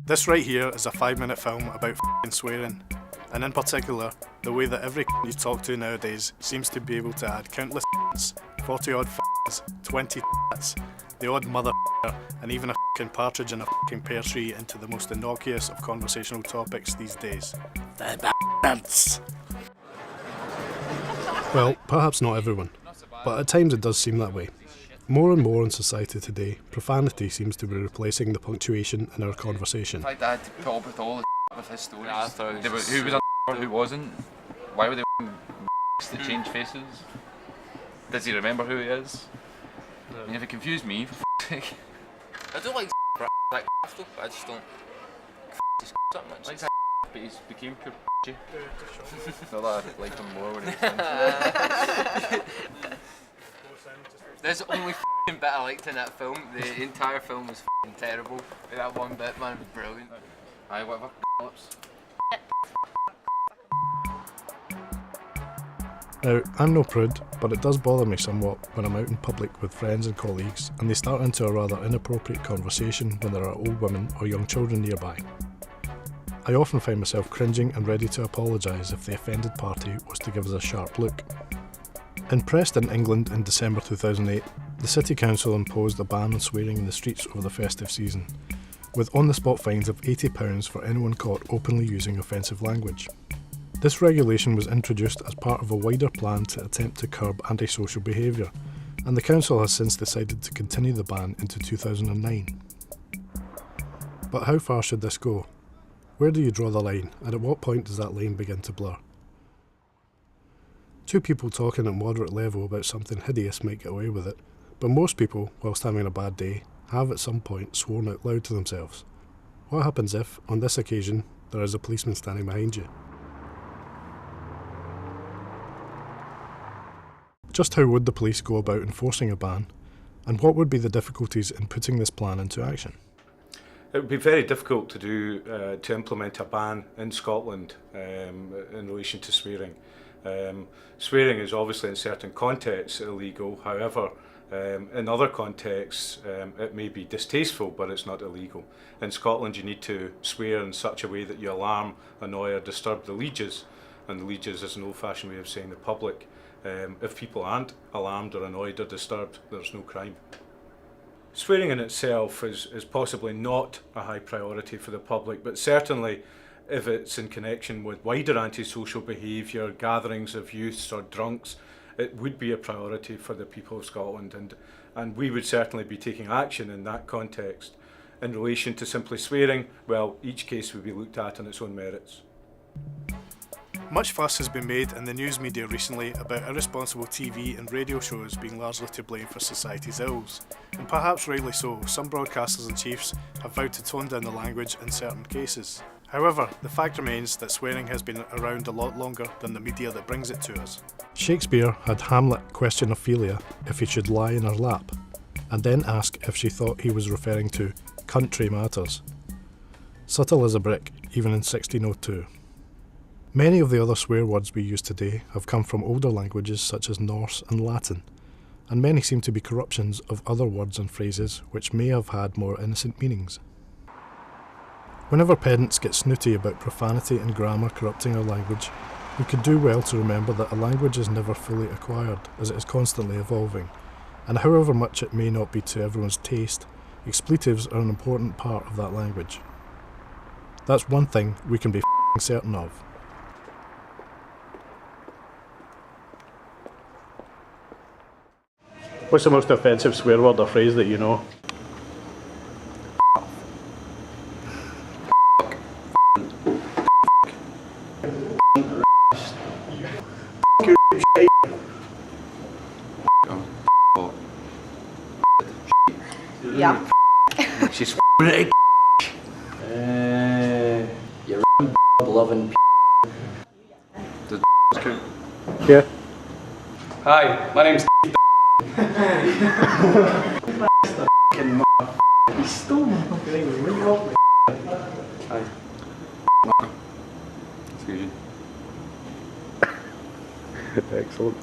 This right here is a 5-minute film about f***ing swearing, and in particular, the way that every you talk to nowadays seems to be able to add countless 40 odd f***s, 20 t***s, the odd mother and even a f***ing partridge in a f***ing pear tree into the most innocuous of conversational topics these days. The b****s. Well, perhaps not everyone, but at times it does seem that way. More and more in society today, profanity seems to be replacing the punctuation in our conversation. In fact, I had to put up with all the with his stories. Yeah, I thought who was a who wasn't? Why were they that change faces? Does he remember who he is? No. I mean, if it confused me, for f***'s sake. I don't like that stuff, but I just don't that much. Like but he became pure G. Not that I liked him more when he was There's the only f***ing bit I liked in that film. The entire film was f***ing terrible. That one bit, man, was brilliant. Aye, whatever. Lips. Now, I'm no prude, but it does bother me somewhat when I'm out in public with friends and colleagues and they start into a rather inappropriate conversation when there are old women or young children nearby. I often find myself cringing and ready to apologise if the offended party was to give us a sharp look. In Preston, England in December 2008, the City Council imposed a ban on swearing in the streets over the festive season, with on-the-spot fines of £80 for anyone caught openly using offensive language. This regulation was introduced as part of a wider plan to attempt to curb antisocial behaviour, and the Council has since decided to continue the ban into 2009. But how far should this go? Where do you draw the line, and at what point does that line begin to blur? Two people talking at moderate level about something hideous might get away with it, but most people, whilst having a bad day, have at some point sworn out loud to themselves. What happens if, on this occasion, there is a policeman standing behind you? Just how would the police go about enforcing a ban, and what would be the difficulties in putting this plan into action? It would be very difficult to implement a ban in Scotland in relation to swearing. Swearing is obviously in certain contexts illegal, however in other contexts it may be distasteful but it's not illegal. In Scotland you need to swear in such a way that you alarm, annoy or disturb the lieges, and the lieges is an old-fashioned way of saying the public. If people aren't alarmed or annoyed or disturbed, there's no crime. Swearing in itself is possibly not a high priority for the public, but certainly if it's in connection with wider antisocial behaviour, gatherings of youths or drunks, it would be a priority for the people of Scotland, and we would certainly be taking action in that context. In relation to simply swearing, well, each case would be looked at on its own merits. Much fuss has been made in the news media recently about irresponsible TV and radio shows being largely to blame for society's ills, and perhaps rightly so. Some broadcasters and chiefs have vowed to tone down the language in certain cases. However, the fact remains that swearing has been around a lot longer than the media that brings it to us. Shakespeare had Hamlet question Ophelia if he should lie in her lap, and then ask if she thought he was referring to country matters. Subtle as a brick, even in 1602. Many of the other swear words we use today have come from older languages such as Norse and Latin, and many seem to be corruptions of other words and phrases which may have had more innocent meanings. Whenever pedants get snooty about profanity and grammar corrupting our language, we could do well to remember that a language is never fully acquired, as it is constantly evolving, and however much it may not be to everyone's taste, expletives are an important part of that language. That's one thing we can be f***ing certain of. What's the most offensive swear word or phrase that you know? Yeah. She's You're loving Does count? Yeah. Hi, my name's He stole my fucking English. What are you off me? Hi. Excuse you. Excellent.